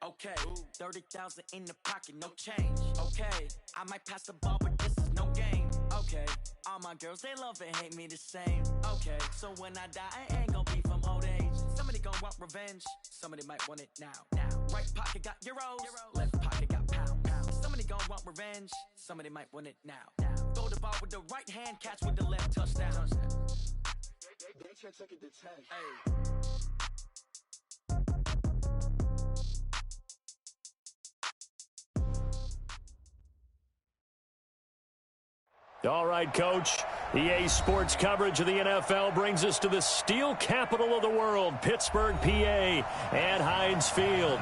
Okay, 30,000 in the pocket, no change. Okay, I might pass the ball, but this is no game. Okay, all my girls, they love and hate me the same. Okay, so when I die, I ain't gonna be from old age. Somebody gon' want revenge, somebody might want it now. Right pocket got euros, left pocket got pounds. Somebody gon' want revenge, somebody might want it now. Throw the ball with the right hand, catch with the left, touchdown. They check it to 10. Hey. All right, Coach. EA Sports coverage of the NFL brings us to the steel capital of the world, Pittsburgh, PA, and Heinz Field.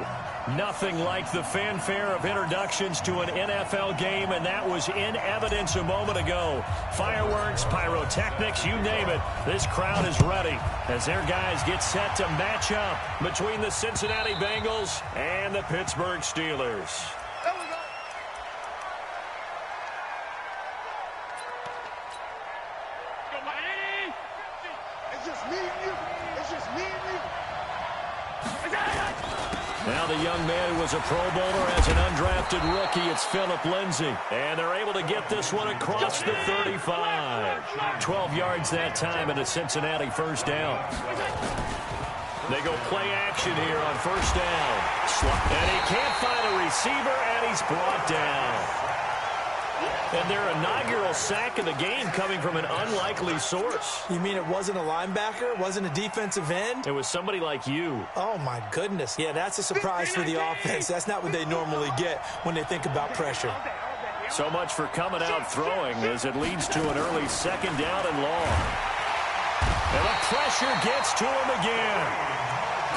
Nothing like the fanfare of introductions to an NFL game, and that was in evidence a moment ago. Fireworks, pyrotechnics, you name it. This crowd is ready as their guys get set to match up between the Cincinnati Bengals and the Pittsburgh Steelers. Now the young man who was a Pro Bowler as an undrafted rookie, it's Phillip Lindsay. And they're able to get this one across the 35. 12 yards that time and a Cincinnati first down. They go play action here on first down. And he can't find a receiver, and he's brought down. And their inaugural sack of the game coming from an unlikely source. You mean it wasn't a linebacker? It wasn't a defensive end? It was somebody like you. Oh, my goodness. Yeah, that's a surprise for the offense. That's not what they normally get when they think about pressure. So much for coming out throwing as it leads to an early second down and long. And the pressure gets to him again.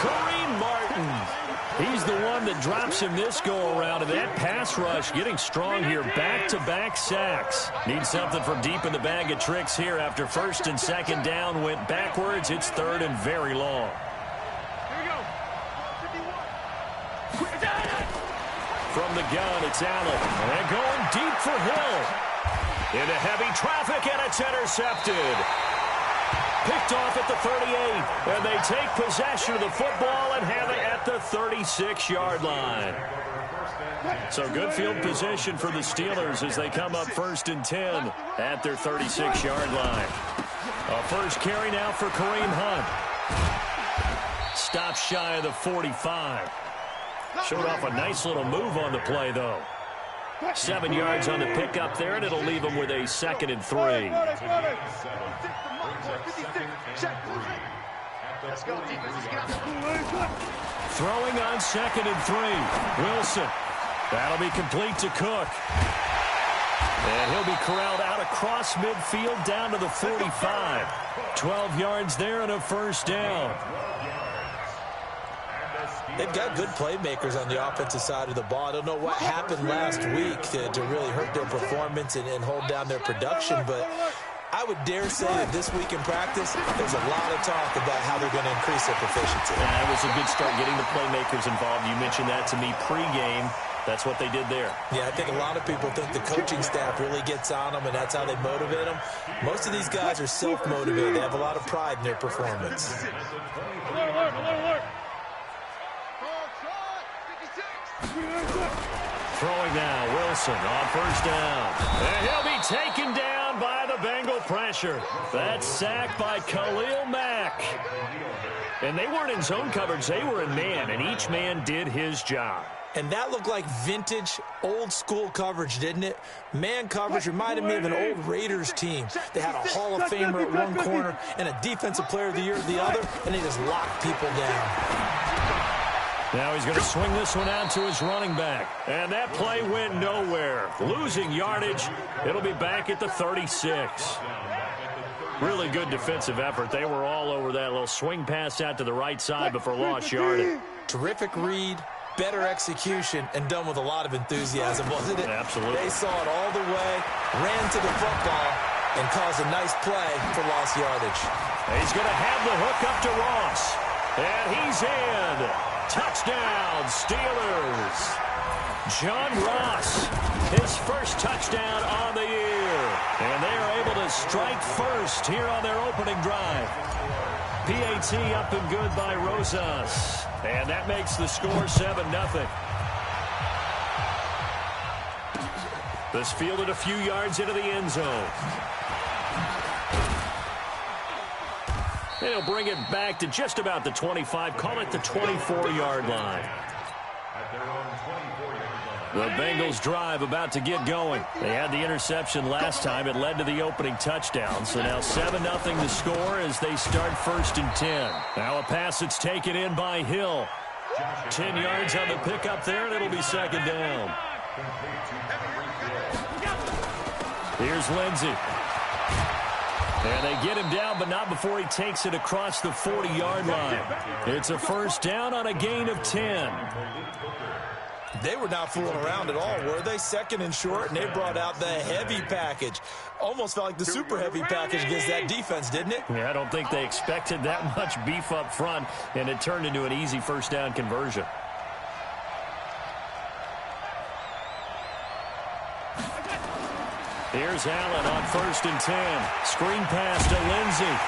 Kareem Martin. He's the one that drops him this go-around, and that pass rush getting strong here. Back-to-back sacks. Need something from deep in the bag of tricks here after first and second down went backwards. It's third and very long. Here we go. From the gun, it's Allen. And going deep for Hill. Into heavy traffic, and it's intercepted. Picked off at the 38, and they take possession of the football and have it at the 36-yard line. So good field position for the Steelers as they come up first and 10 at their 36-yard line. A first carry now for Kareem Hunt. Stops shy of the 45. Showed off a nice little move on the play, though. 7 yards on the pickup there, and it'll leave them with a second and 3. Throwing on second and 3. Wilson. That'll be complete to Cook. And he'll be corralled out across midfield down to the 45. 12 yards there and a first down. They've got good playmakers on the offensive side of the ball. I don't know what happened last week to really hurt their performance and hold down their production, but I would dare say that this week in practice, there's a lot of talk about how they're going to increase their proficiency. Yeah, it was a good start getting the playmakers involved. You mentioned that to me pregame. That's what they did there. Yeah, I think a lot of people think the coaching staff really gets on them, and that's how they motivate them. Most of these guys are self-motivated. They have a lot of pride in their performance. Throwing now, Wilson on first down. And he'll be taken down by the Bengal pressure. That's sacked by Khalil Mack. And they weren't in zone coverage. They were in man, and each man did his job. And that looked like vintage, old-school coverage, didn't it? Man coverage reminded me of an old Raiders team. They had a Hall of Famer at one corner and a Defensive Player of the Year at the other, and they just locked people down. Now he's going to swing this one out to his running back. And that play went nowhere. Losing yardage. It'll be back at the 36. Really good defensive effort. They were all over that little swing pass out to the right side before lost yardage. Terrific read, better execution, and done with a lot of enthusiasm, wasn't it? Absolutely. They saw it all the way, ran to the football, and caused a nice play for lost yardage. He's going to have the hook up to Ross. And he's in. Touchdown, Steelers. John Ross, his first touchdown on the year. And they are able to strike first here on their opening drive. PAT up and good by Rosas. And that makes the score 7-0. This fielded a few yards into the end zone. They'll bring it back to just about the 25. Call it the 24-yard line. The Bengals drive about to get going. They had the interception last time. It led to the opening touchdown. So now 7-0 the score as they start 1st and 10. Now a pass that's taken in by Hill. 10 yards on the pickup there, and it'll be 2nd down. Here's Lindsey. And they get him down, but not before he takes it across the 40-yard line. It's a 1st down on a gain of 10. They were not fooling around at all, were they? 2nd and short, and they brought out the heavy package. Almost felt like the super heavy package against that defense, didn't it? Yeah, I don't think they expected that much beef up front, and it turned into an easy 1st down conversion. Here's Allen on 1st and 10. Screen pass to Lindsey.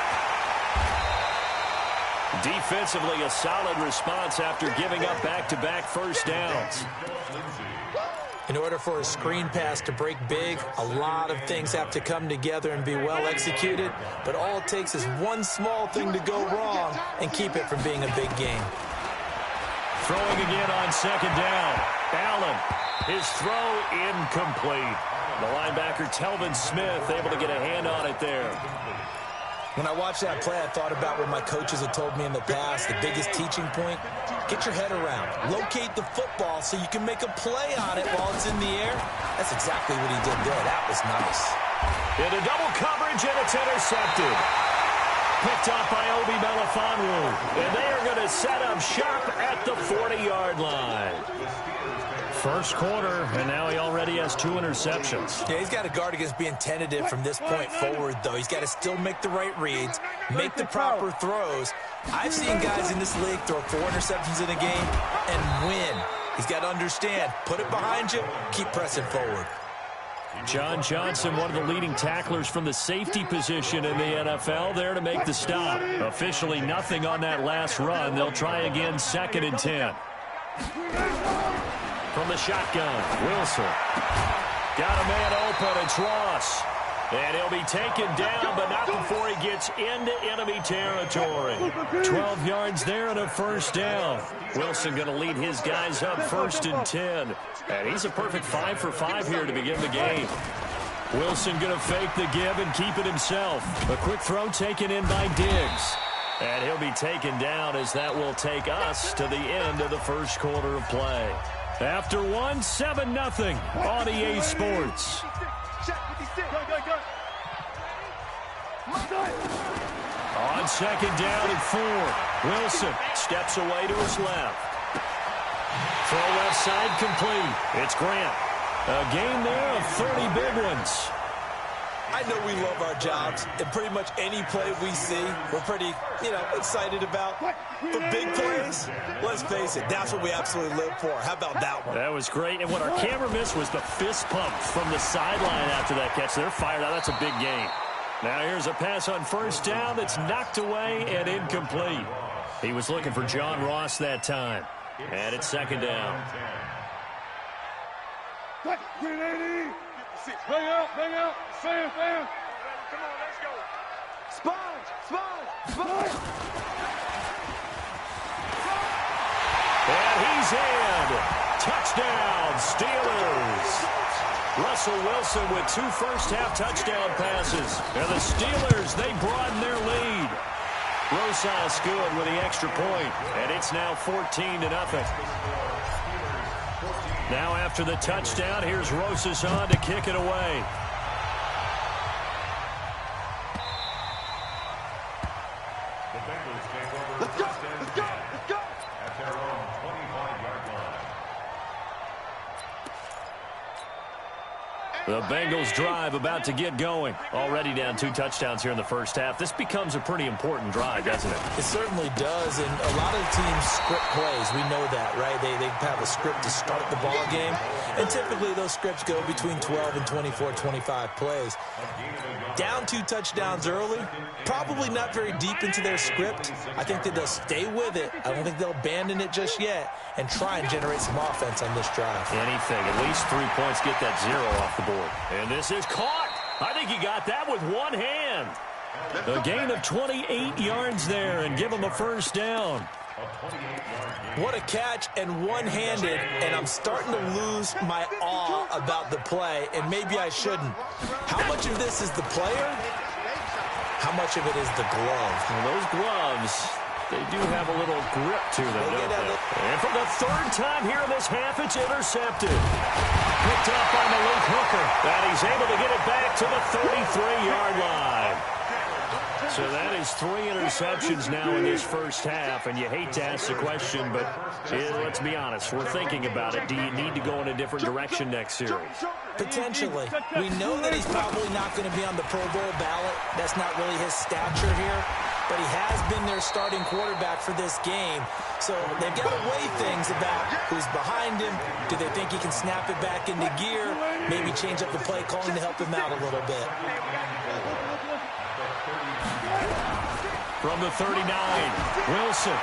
Defensively, a solid response after giving up back-to-back 1st downs. In order for a screen pass to break big, a lot of things have to come together and be well executed, but all it takes is one small thing to go wrong and keep it from being a big game. Throwing again on 2nd down. Allen, his throw incomplete. The linebacker, Telvin Smith, able to get a hand on it there. When I watched that play, I thought about what my coaches had told me in the past. The biggest teaching point, get your head around. Locate the football so you can make a play on it while it's in the air. That's exactly what he did there. That was nice. Into double coverage, and it's intercepted. Picked up by Obi Melifonwu. And they are going to set up shop at the 40-yard line. 1st quarter, and now he already has 2 interceptions. Yeah, he's got to guard against being tentative from this point forward, though. He's got to still make the right reads, make the proper throws. I've seen guys in this league throw 4 interceptions in a game and win. He's got to understand, put it behind you, keep pressing forward. John Johnson, one of the leading tacklers from the safety position in the NFL, there to make the stop. Officially nothing on that last run. They'll try again 2nd and 10. From the shotgun, Wilson. Got a man open, it's Ross. And he'll be taken down, but not before he gets into enemy territory. 12 yards there and a 1st down. Wilson going to lead his guys up 1st and 10. And he's a perfect 5 for 5 here to begin the game. Wilson going to fake the give and keep it himself. A quick throw taken in by Diggs. And he'll be taken down as that will take us to the end of the 1st quarter of play. After 1, 7-0 on EA Sports. On 2nd down and 4. Wilson steps away to his left. Throw left side complete. It's Grant. A gain there of 30 big ones. I know we love our jobs, and pretty much any play we see, we're pretty, excited about. But big plays, let's face it, that's what we absolutely live for. How about that one? That was great, and what our camera missed was the fist pump from the sideline after that catch. They're fired out. That's a big game. Now here's a pass on 1st down that's knocked away and incomplete. He was looking for John Ross that time. And it's 2nd down. Bang out, Sam. Come on, let's go. Sponge. And he's in. Touchdown, Steelers. Russell Wilson with 2 first-half touchdown passes. And the Steelers, they broaden their lead. Rosas good with the extra point, and it's now 14-0. Now after the touchdown, here's Rosas on to kick it away. Let's go. At their own 25-yard line. The Bengals drive about to get going. Already down 2 touchdowns here in the first half. This becomes a pretty important drive, doesn't it? It certainly does, and a lot of teams script plays. We know that, right? They have a script to start the ball game, and typically those scripts go between 12 and 24, 25 plays. Down 2 touchdowns early, probably not very deep into their script. I think that they'll stay with it. I don't think they'll abandon it just yet and try and generate some offense on this drive. Anything, at least 3 points, get that 0 off the board. And this is caught. I think he got that with one hand. A gain of 28 yards there and give him a first down. What a catch and one-handed, and I'm starting to lose my awe about the play, and maybe I shouldn't. How much of this is the player? How much of it is the glove? Well, those gloves, they do have a little grip to them, don't they? And for the 3rd time here in this half, it's intercepted. Picked up by Malik Hooker, and he's able to get it back to the 33-yard line. So that is 3 interceptions now in this first half, and you hate to ask the question, but let's be honest, we're thinking about it. Do you need to go in a different direction next series? Potentially. We know that he's probably not going to be on the Pro Bowl ballot. That's not really his stature here, but he has been their starting quarterback for this game. So they've got to weigh things about who's behind him. Do they think he can snap it back into gear? Maybe change up the play calling to help him out a little bit. From the 39, Wilson.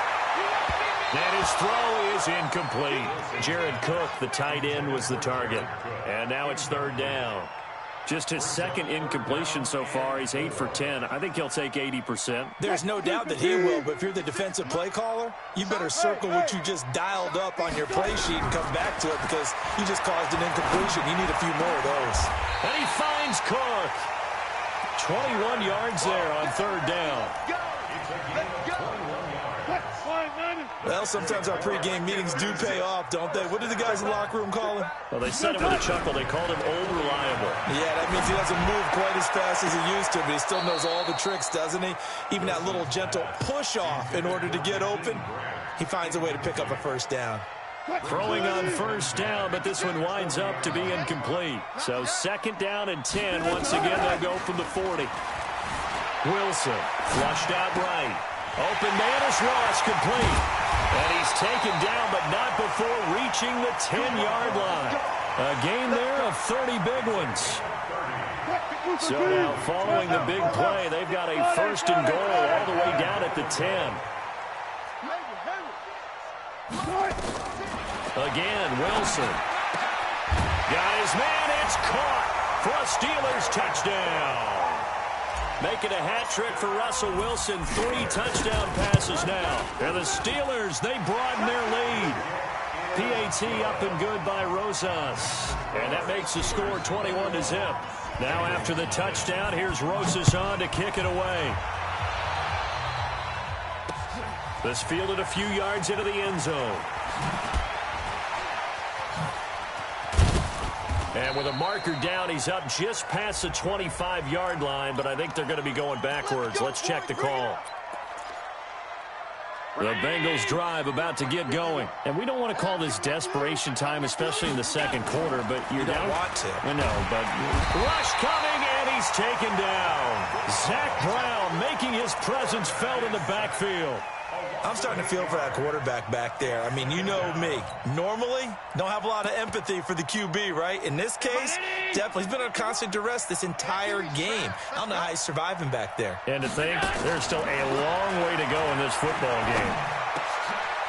And his throw is incomplete. Jared Cook, the tight end, was the target. And now it's 3rd down. Just his 2nd incompletion so far. He's 8 for 10. I think he'll take 80%. There's no doubt that he will, but if you're the defensive play caller, you better circle what you just dialed up on your play sheet and come back to it because you just caused an incompletion. You need a few more of those. And he finds Cook. 21 yards there on 3rd down. Well, sometimes our pregame meetings do pay off, don't they? What do the guys in the locker room call him? Well, they said it with a chuckle. They called him Old Reliable. Yeah, that means he doesn't move quite as fast as he used to, but he still knows all the tricks, doesn't he? Even that little gentle push-off in order to get open, he finds a way to pick up a first down. Throwing on 1st down, but this one winds up to be incomplete. So 2nd down and 10. Once again, they'll go from the 40. Wilson flushed out right. Open man is Ross, complete. And he's taken down, but not before reaching the 10-yard line. A gain there of 30 big ones. So now following the big play, they've got a 1st and goal all the way down at the 10. Again, Wilson. Got his man, it's caught for a Steelers touchdown. Making a hat trick for Russell Wilson. 3 touchdown passes now. And the Steelers, they broaden their lead. PAT up and good by Rosas. And that makes the score 21-0. Now after the touchdown, here's Rosas on to kick it away. This fielded a few yards into the end zone. And with a marker down, he's up just past the 25-yard line, but I think they're going to be going backwards. Let's check the call. The Bengals drive about to get going. And we don't want to call this desperation time, especially in the 2nd quarter, but you're down. You don't want to. I know, but rush coming, and he's taken down. Zach Brown making his presence felt in the backfield. I'm starting to feel for that quarterback back there. I mean, you know me. Normally, don't have a lot of empathy for the QB, right? In this case, definitely. He's been under constant duress this entire game. I don't know how he's surviving back there. And to think, there's still a long way to go in this football game.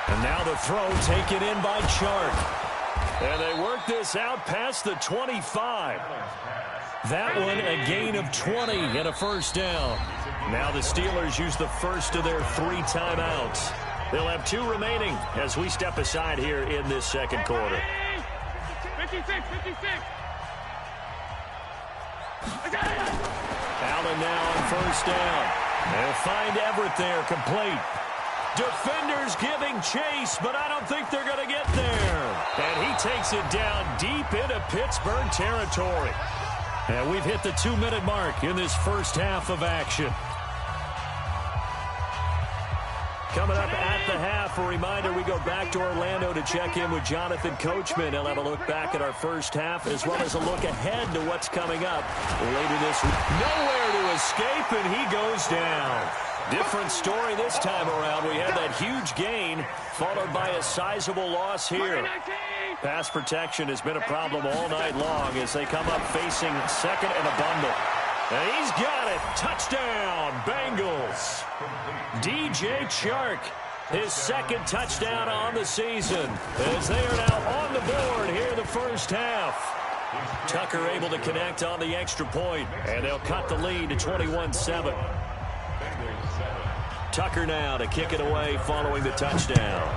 And now the throw taken in by Chark. And they work this out past the 25. That one a gain of 20 and a first down. Now the Steelers use the first of their 3 timeouts. They'll have 2 remaining as we step aside here in this 2nd quarter. 56. Allen now on first down. They'll find Everett there, complete. Defenders giving chase, but I don't think they're going to get there. And he takes it down deep into Pittsburgh territory. And we've hit the 2-minute mark in this first half of action. Coming up at the half, a reminder, we go back to Orlando to check in with Jonathan Coachman. He'll have a look back at our first half as well as a look ahead to what's coming up later this week. Nowhere to escape, and he goes down. Different story this time around. We had that huge gain followed by a sizable loss here. Pass protection has been a problem all night long as they come up facing second and a bundle. And he's got it. Touchdown, Bengals. DJ Chark, his second touchdown on the season as they are now on the board here in the first half. Tucker able to connect on the extra point, and they'll cut the lead to 21-7. Tucker now to kick it away following the touchdown.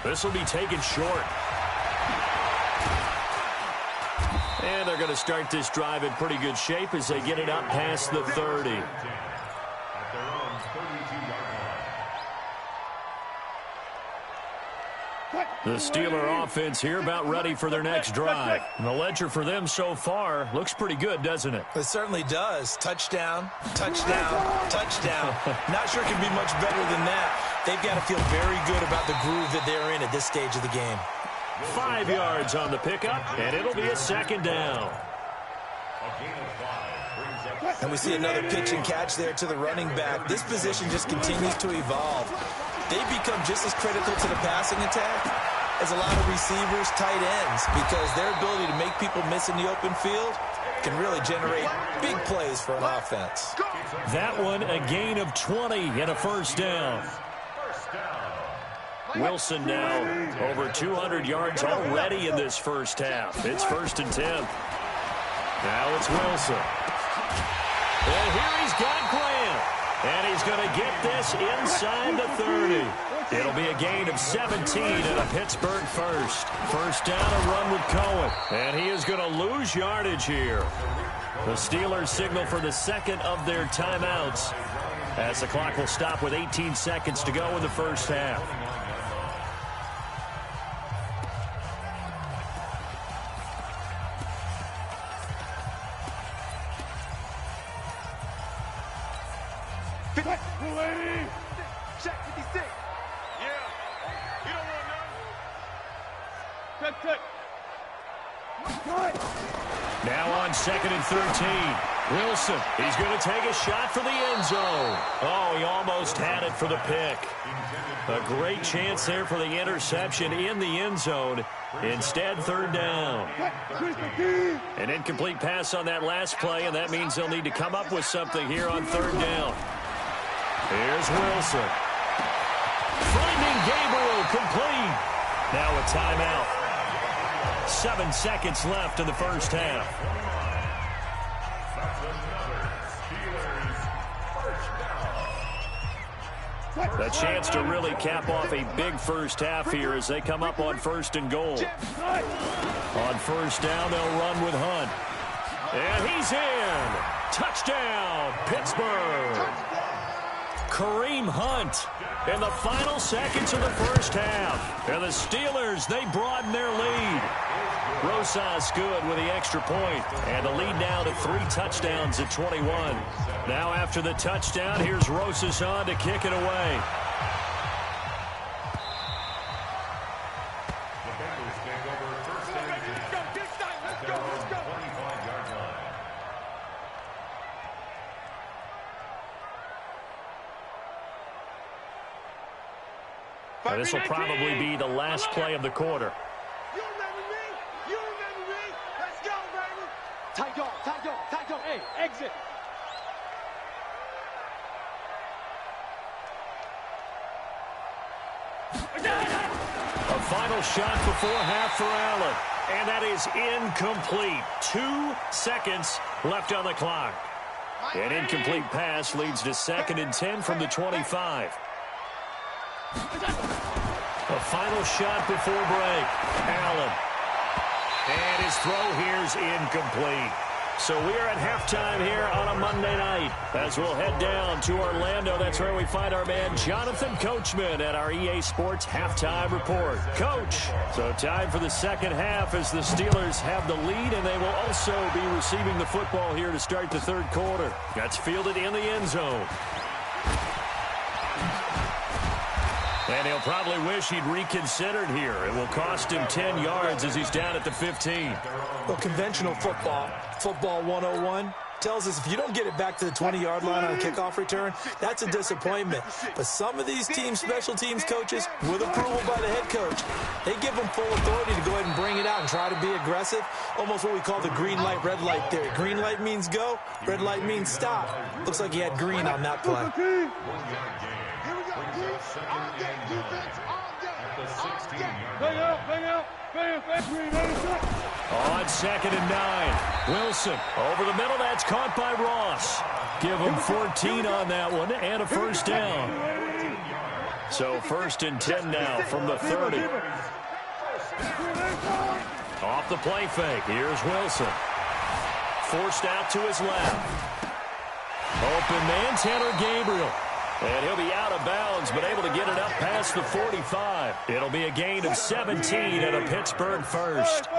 This will be taken short. And they're going to start this drive in pretty good shape as they get it up past the 30. The Steeler offense here about ready for their next drive. And the ledger for them so far looks pretty good, doesn't it? It certainly does. Touchdown, touchdown, touchdown. Not sure it can be much better than that. They've got to feel very good about the groove that they're in at this stage of the game. 5 yards on the pickup, and it'll be a second down. And we see another pitch and catch there to the running back. This position just continues to evolve. They become just as critical to the passing attack as a lot of receivers, tight ends, because their ability to make people miss in the open field can really generate big plays for an offense. That one, a gain of 20 and a first down. Wilson now over 200 yards already in this first half. It's 1st and 10. Now it's Wilson. And here he's got Grant. And he's going to get this inside the 30. It'll be a gain of 17 and a Pittsburgh first. First down, a run with Cohen. And he is going to lose yardage here. The Steelers signal for the second of their timeouts as the clock will stop with 18 seconds to go in the first half. Check 56. Yeah. You don't want none. Now on 2nd and 13. Wilson, he's going to take a shot for the end zone. Oh, he almost had it for the pick. A great chance there for the interception in the end zone. Instead, 3rd down. An incomplete pass on that last play, and that means they'll need to come up with something here on 3rd down. Here's Wilson. Finding Gabriel complete. Now a timeout. 7 seconds left in the first half. A chance to really cap off a big first half here as they come up on 1st and goal. On 1st down, they'll run with Hunt. And he's in. Touchdown, Pittsburgh. Kareem Hunt in the final seconds of the first half. And the Steelers, they broaden their lead. Rosas good with the extra point. And the lead now to 3 touchdowns at 21. Now after the touchdown, here's Rosas on to kick it away. And this will probably be the last play of the quarter. You remember me? You remember me? Let's go, baby. Tight dog, tight dog, tight dog. Hey, exit. A final shot before half for Allen. And that is incomplete. 2 seconds left on the clock. An incomplete pass leads to 2nd and 10 from the 25. A final shot before break. Allen. And his throw here's incomplete. So we are at halftime here on a Monday night. As we'll head down to Orlando, that's where we find our man Jonathan Coachman at our EA Sports Halftime Report. Coach, so time for the second half as the Steelers have the lead, and they will also be receiving the football here to start the third quarter. That's fielded in the end zone. And he'll probably wish he'd reconsidered here. It will cost him 10 yards as he's down at the 15. Well, conventional football 101, tells us if you don't get it back to the 20-yard line on a kickoff return, that's a disappointment. But some of these teams, special teams coaches, with approval by the head coach, they give them full authority to go ahead and bring it out and try to be aggressive, almost what we call the green light, red light theory. Green light means go, red light means stop. Looks like he had green on that play. On 2nd and 9. Wilson over the middle. That's caught by Ross. Give him 14 on that one and a first down. So 1st and 10 now from the 30. Off the play fake. Here's Wilson. Forced out to his left. Open man, Tanner Gabriel. And he'll be out of bounds, but able to get it up past the 45. It'll be a gain of 17 and a Pittsburgh first.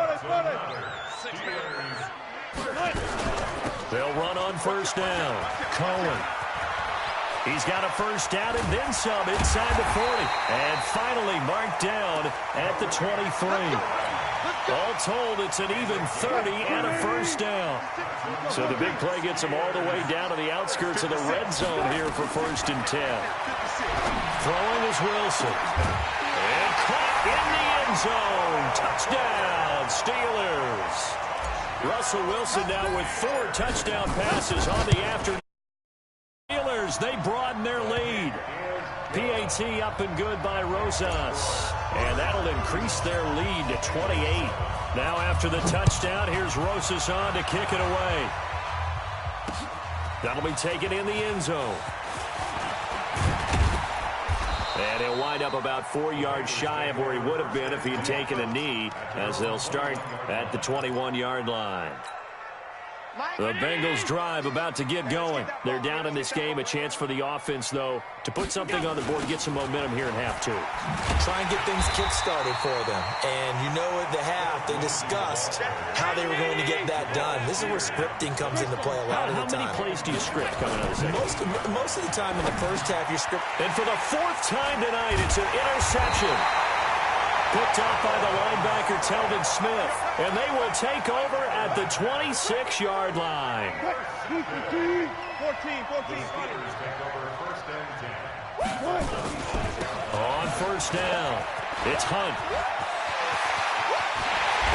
They'll run on first down. Cohen. He's got a first down and then some inside the 40. And finally marked down at the 23. All told, it's an even 30 and a first down. So the big play gets him all the way down to the outskirts of the red zone here for 1st and 10. Throwing is Wilson. And caught in the end zone. Touchdown, Steelers. Russell Wilson now with 4 touchdown passes on the afternoon. Steelers, they broaden their lead. PAT up and good by Rosas. And that'll increase their lead to 28. Now after the touchdown, here's Rosas on to kick it away. That'll be taken in the end zone. And he'll wind up about 4 yards shy of where he would have been if he had taken a knee, as they'll start at the 21-yard line. The Bengals drive about to get going. They're down in this game. A chance for the offense, though, to put something on the board, get some momentum here in half 2. Try and get things kick-started for them. And you know at the half, they discussed how they were going to get that done. This is where scripting comes into play a lot of the time. How many plays do you script coming out of the second? Most of the time in the first half, you script. And for the 4th time tonight, it's an interception. Picked up by the linebacker, Telvin Smith. And they will take over at the 26-yard line. 14. On first down, it's Hunt.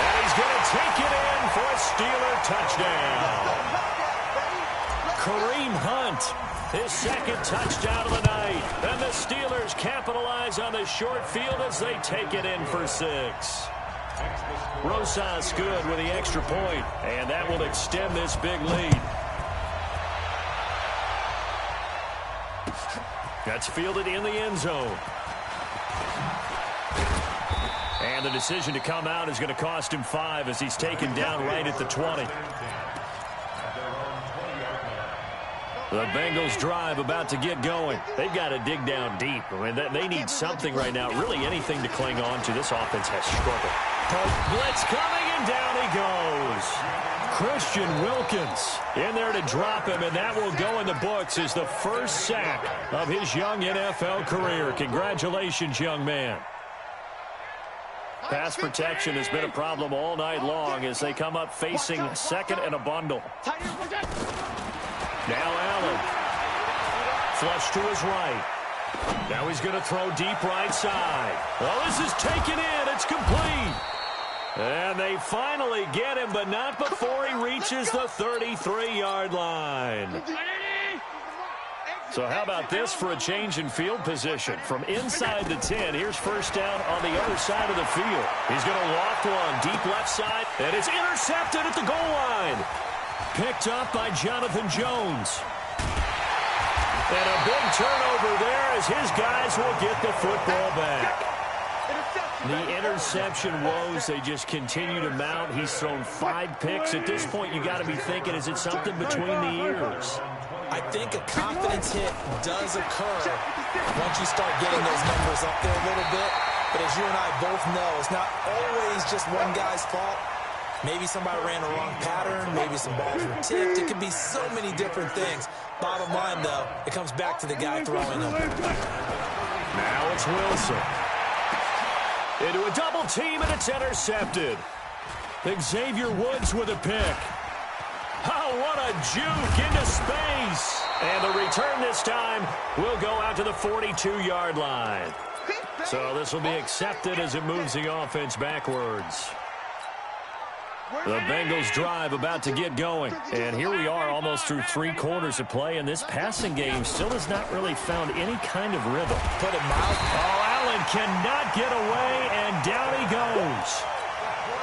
And he's going to take it in for a Steeler touchdown. Kareem Hunt, his 2nd touchdown of the night. And the Steelers capitalize on the short field as they take it in for 6. Rosas good with the extra point, and that will extend this big lead. That's fielded in the end zone. And the decision to come out is going to cost him 5 as he's taken down right at the 20. The Bengals drive about to get going. They've got to dig down deep. I mean, they need something right now, really anything to cling on to. This offense has struggled. Blitz coming, and down he goes. Christian Wilkins in there to drop him, and that will go in the books as the first sack of his young NFL career. Congratulations, young man. Pass protection has been a problem all night long as they come up facing 2nd and a bundle. Now Allen. Flush to his right. Now he's going to throw deep right side. Well, this is taken in. It's complete. And they finally get him, but not before he reaches the 33-yard line. So how about this for a change in field position? From inside the 10, here's first down on the other side of the field. He's going to loft one deep left side, and it's intercepted at the goal line. Picked up by Jonathan Jones. And a big turnover there as his guys will get the football back. The interception woes, they just continue to mount. He's thrown 5 picks. At this point, you got to be thinking, is it something between the ears? I think a confidence hit does occur once you start getting those numbers up there a little bit. But as you and I both know, it's not always just one guy's fault. Maybe somebody ran a wrong pattern. Maybe some balls were tipped. It could be so many different things. Bottom line, though, it comes back to the guy throwing them. Now it's Wilson. Into a double team, and it's intercepted. Xavier Woods with a pick. Oh, what a juke into space. And the return this time will go out to the 42-yard line. So this will be accepted as it moves the offense backwards. The Bengals drive about to get going. And here we are almost through 3 quarters of play, and this passing game still has not really found any kind of rhythm. Put it mild. Oh, Allen cannot get away, and down he goes.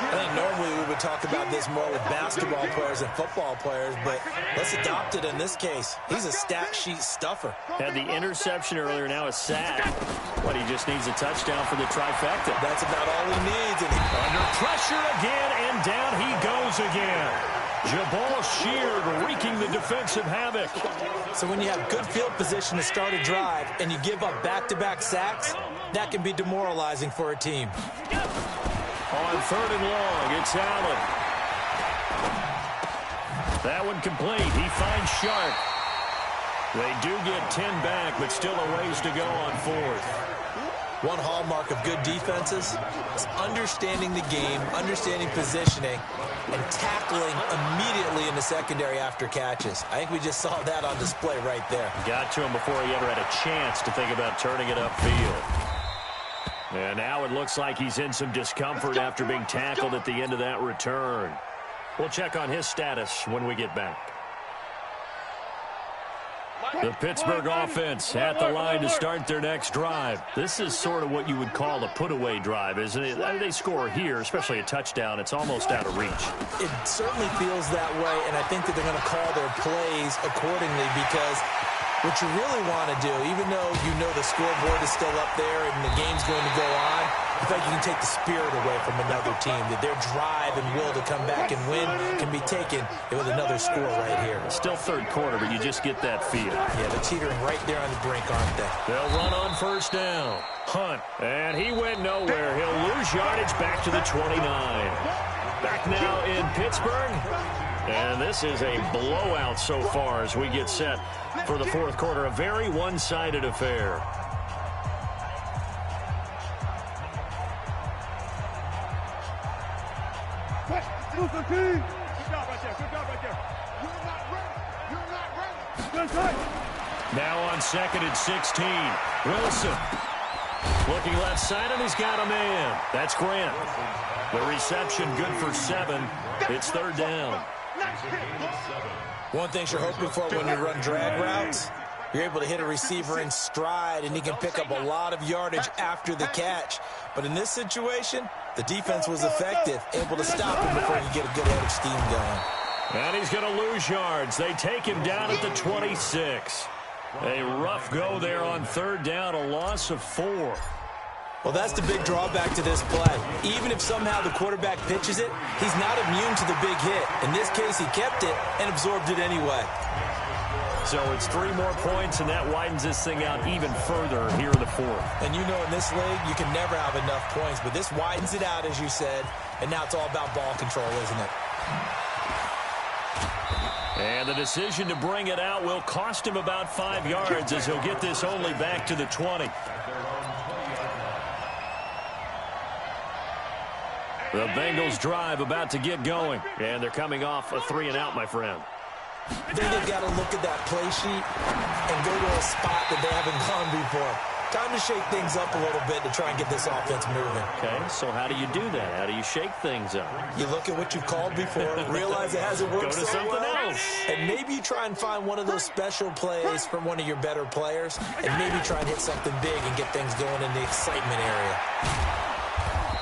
I think normally we would talk about this more with basketball players and football players, but let's adopt it in this case. He's a stat sheet stuffer. Had the interception earlier, now a sack. But he just needs a touchdown for the trifecta. That's about all he needs. And under pressure again, and down he goes again. Jabal Sheard wreaking the defensive havoc. So when you have good field position to start a drive and you give up back-to-back sacks, that can be demoralizing for a team. On 3rd and long, it's Allen. That one complete. He finds Sharp. They do get 10 back, but still a ways to go on 4th. One hallmark of good defenses is understanding the game, understanding positioning, and tackling immediately in the secondary after catches. I think we just saw that on display right there. Got to him before he ever had a chance to think about turning it upfield. And now it looks like he's in some discomfort after being tackled at the end of that return. We'll check on his status when we get back. The Pittsburgh offense at the line to start their next drive. This is sort of what you would call a put-away drive, isn't it? They score here, especially a touchdown. It's almost out of reach. It certainly feels that way, and I think that they're going to call their plays accordingly because what you really want to do, even though you know the scoreboard is still up there and the game's going to go on, I think you can take the spirit away from another team, that their drive and will to come back and win can be taken with another score right here. Still 3rd quarter, but you just get that feel. Yeah, they're teetering right there on the brink, aren't they? They'll run on 1st down. Hunt, and he went nowhere. He'll lose yardage back to the 29. Back now in Pittsburgh. And this is a blowout so far as we get set for the 4th quarter. A very one-sided affair. Good job right there. Good job right there. You're not ready. You're not ready. Good side. Now on 2nd and 16. Wilson looking left side, and he's got a man. That's Grant. The reception good for 7. It's 3rd down. One thing you're hoping for when you run drag routes, you're able to hit a receiver in stride, and he can pick up a lot of yardage after the catch. But in this situation, the defense was effective, able to stop him before he get a good head of steam going. And he's going to lose yards. They take him down at the 26. A rough go there on 3rd down, a loss of 4. Well, that's the big drawback to this play. Even if somehow the quarterback pitches it, he's not immune to the big hit. In this case, he kept it and absorbed it anyway. So it's 3 more points, and that widens this thing out even further here in the 4th. And you know in this league, you can never have enough points, but this widens it out, as you said, and now it's all about ball control, isn't it? And the decision to bring it out will cost him about 5 yards as he'll get this only back to the 20. The Bengals drive about to get going, and they're coming off a 3-and-out, my friend. I think they've got to look at that play sheet and go to a spot that they haven't gone before. Time to shake things up a little bit to try and get this offense moving. Okay, so how do you do that? How do you shake things up? You look at what you've called before, realize it hasn't worked Go to something else. and maybe you try and find one of those special plays from one of your better players, and maybe try and hit something big and get things going in the excitement area.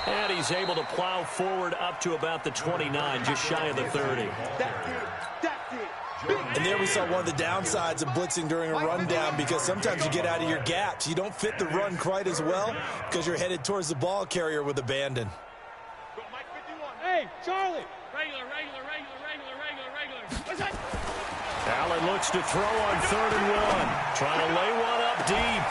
And he's able to plow forward up to about the 29, just shy of the 30. That's it. And there we saw one of the downsides of blitzing during a rundown, because sometimes you get out of your gaps. You don't fit the run quite as well because you're headed towards the ball carrier with abandon. Hey, Charlie. Regular. Allen looks to throw on 3rd and 1. Trying to lay one up deep.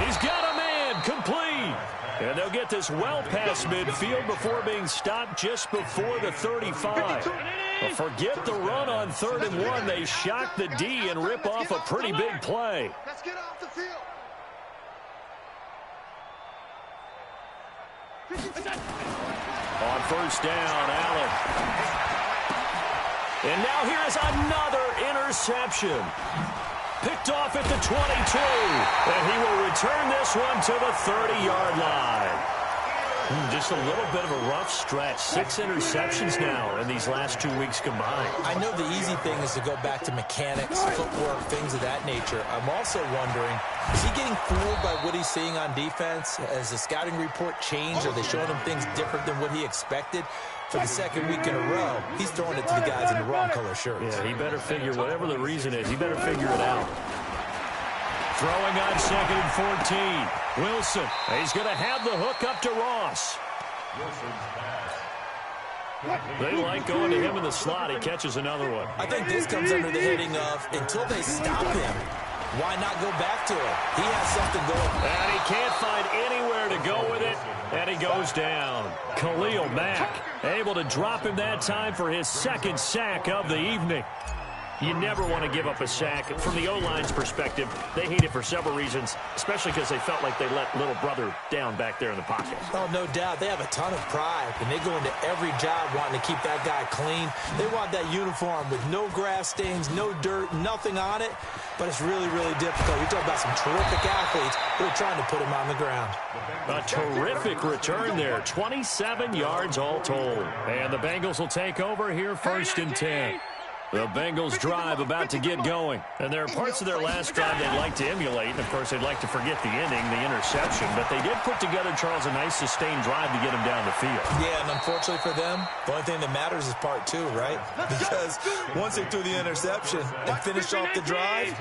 He's got a man, complete. And they'll get this well past midfield before being stopped just before the 35. Well, forget the run on 3rd and 1. They shock the D and rip off a pretty big play. Let's get off the field. On first down, Allen. And now here's another interception. Picked off at the 22. And he will return this one to the 30-yard line. Just a little bit of a rough stretch. 6 interceptions now in these last 2 weeks combined. I know the easy thing is to go back to mechanics, footwork, things of that nature. I'm also wondering, is he getting fooled by what he's seeing on defense? Has the scouting report changed? Are they showing him things different than what he expected? For the second week in a row, he's throwing it to the guys in the wrong color shirts. Yeah, he better figure, whatever the reason is, he better figure it out. Throwing on 2nd and 14. Wilson. He's going to have the hook up to Ross. They like going to him in the slot. He catches another one. I think this comes under the heading of, until they stop him, why not go back to him? He has something going. And he can't find anywhere to go with it. And he goes down. Khalil Mack able to drop him that time for his 2nd sack of the evening. You never want to give up a sack. From the O-line's perspective, they hate it for several reasons, especially because they felt like they let little brother down back there in the pocket. Oh, no doubt. They have a ton of pride, and they go into every job wanting to keep that guy clean. They want that uniform with no grass stains, no dirt, nothing on it, but it's really, really difficult. You're talking about some terrific athletes who are trying to put him on the ground. A terrific return there, 27 yards all told. And the Bengals will take over here 1st and 10. The Bengals drive about to get going. And there are parts of their last drive they'd like to emulate. And, of course, they'd like to forget the ending, the interception. But they did put together, Charles, a nice sustained drive to get him down the field. Yeah, and unfortunately for them, the only thing that matters is part 2, right? Because once they threw the interception and finished off the drive,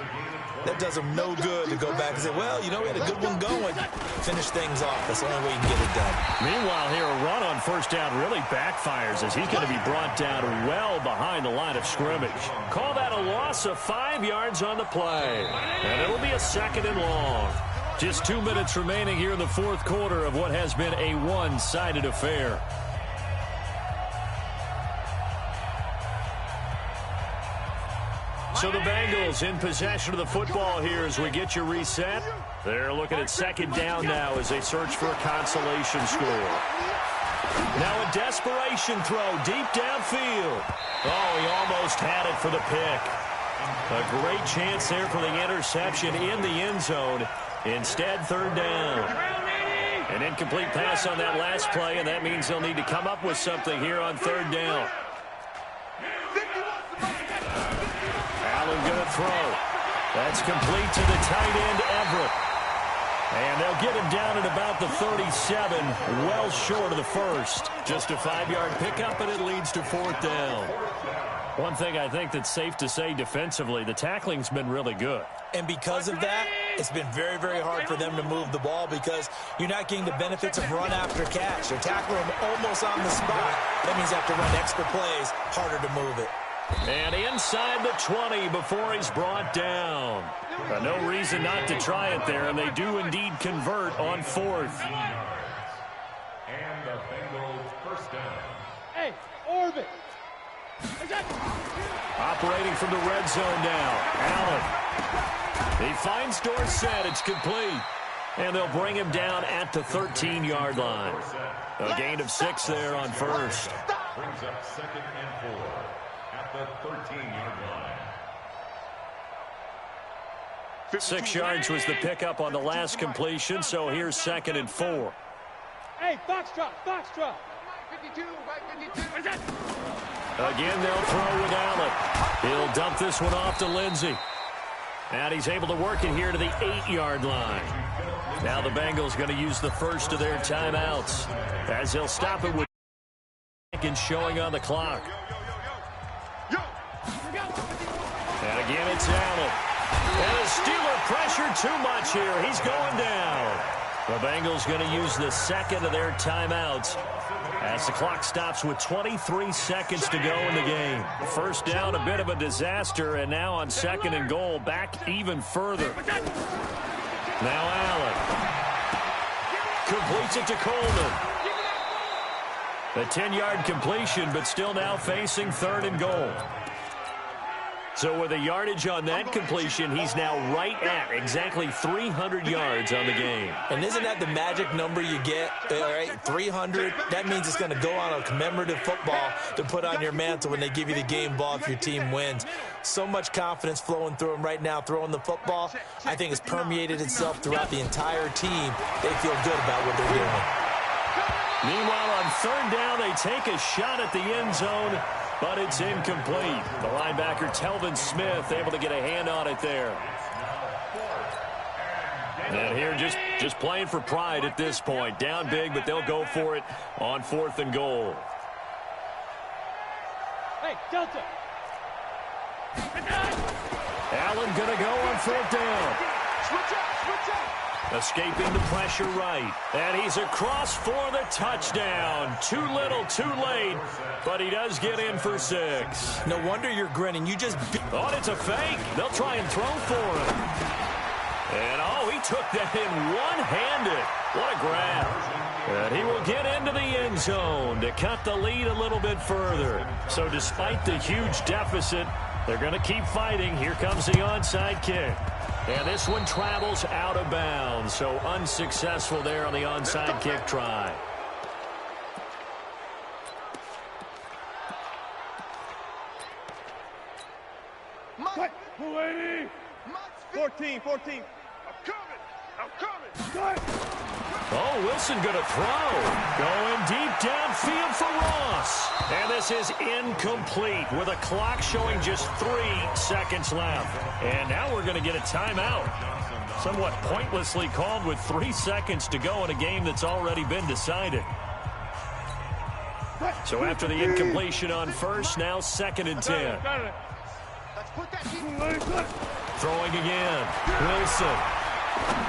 that does them no good to go back and say, well, you know, we had a good one going. Finish things off. That's the only way you can get it done. Meanwhile, here, a run on first down really backfires as he's going to be brought down well behind the line of scrimmage. Call that a loss of 5 yards on the play. And it'll be a 2nd and long. Just 2 minutes remaining here in the 4th quarter of what has been a one-sided affair. So the Bengals in possession of the football here as we get you reset. They're looking at 2nd down now as they search for a consolation score. Now a desperation throw deep downfield. Oh, he almost had it for the pick. A great chance there for the interception in the end zone. Instead, 3rd down. An incomplete pass on that last play, and that means they'll need to come up with something here on 3rd down. Allen going to throw. That's complete to the tight end, Everett. And they'll get him down at about the 37, well short of the 1st. Just a 5-yard pickup, and it leads to 4th down. One thing I think that's safe to say defensively, the tackling's been really good. And because of that, it's been very, very hard for them to move the ball because you're not getting the benefits of run after catch. They're tackling them almost on the spot. That means they have to run extra plays, harder to move it. And inside the 20 before he's brought down. No reason not to try it there, and they do indeed convert on 4th. And the Bengals 1st down. Hey, orbit. Operating from the red zone now. Allen. He finds Dorsett. It's complete. And they'll bring him down at the 13-yard line. A gain of 6 there on 1st. Brings up 2nd and 4 at the 13-yard line. 6 yards was the pickup on the last completion, so here's 2nd and 4. Hey, Foxtrot, Foxtrot. 52, 52. Again, they'll throw with Allen. He'll dump this one off to Lindsey. And he's able to work it here to the 8-yard line. Now the Bengals going to use the first of their timeouts as they'll stop it with seconds showing on the clock. And again, it's Allen. And a Steeler pressure too much here. He's going down. The Bengals going to use the second of their timeouts as the clock stops with 23 seconds to go in the game. First down, a bit of a disaster, and now on 2nd and goal, back even further. Now Allen completes it to Coleman. A 10-yard completion, but still now facing 3rd and goal. So with the yardage on that completion, he's now right at exactly 300 yards on the game. And isn't that the magic number you get, all right, 300? That means it's going to go on a commemorative football to put on your mantle when they give you the game ball if your team wins. So much confidence flowing through him right now, throwing the football. I think it's permeated itself throughout the entire team. They feel good about what they're doing. Meanwhile, on third down, they take a shot at the end zone, but it's incomplete. The linebacker, Telvin Smith, able to get a hand on it there. And here just playing for pride at this point. Down big, but they'll go for it on 4th and goal. Hey, Delta. Allen going to go on 4th down. Switch up. Escaping the pressure right. And he's across for the touchdown. Too little, too late. But he does get in for 6. No wonder you're grinning. You just... Oh, it's a fake. They'll try and throw for him. And, oh, he took that in one-handed. What a grab. And he will get into the end zone to cut the lead a little bit further. So despite the huge deficit, they're going to keep fighting. Here comes the onside kick. And this one travels out of bounds. So unsuccessful there on the onside kick try. Mike. 14. I'm coming. Oh, Wilson going to throw. Going deep downfield for Ross. And this is incomplete with a clock showing just 3 seconds left. And now we're going to get a timeout. Somewhat pointlessly called with 3 seconds to go in a game that's already been decided. So after the incompletion on first, now 2nd and 10. Throwing again. Wilson.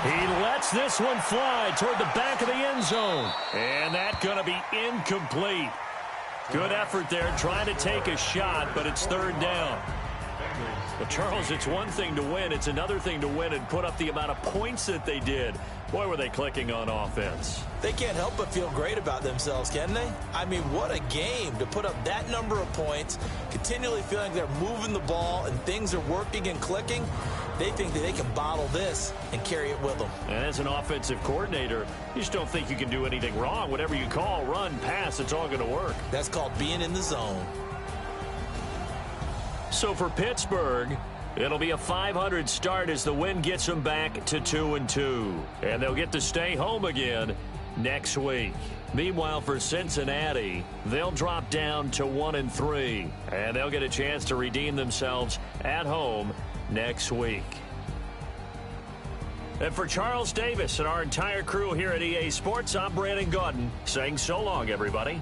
He lets this one fly toward the back of the end zone. And that's going to be incomplete. Good effort there trying to take a shot, but it's 3rd down. Well, Charles, it's one thing to win. It's another thing to win and put up the amount of points that they did. Boy, were they clicking on offense. They can't help but feel great about themselves, can they? I mean, what a game to put up that number of points, continually feeling they're moving the ball and things are working and clicking. They think that they can bottle this and carry it with them. And as an offensive coordinator, you just don't think you can do anything wrong. Whatever you call, run, pass, it's all going to work. That's called being in the zone. So for Pittsburgh, it'll be a .500 start as the win gets them back to 2-2. And they'll get to stay home again next week. Meanwhile, for Cincinnati, they'll drop down to 1-3. And they'll get a chance to redeem themselves at home next week. And for Charles Davis and our entire crew here at EA Sports, I'm Brandon Gaudin saying so long, everybody.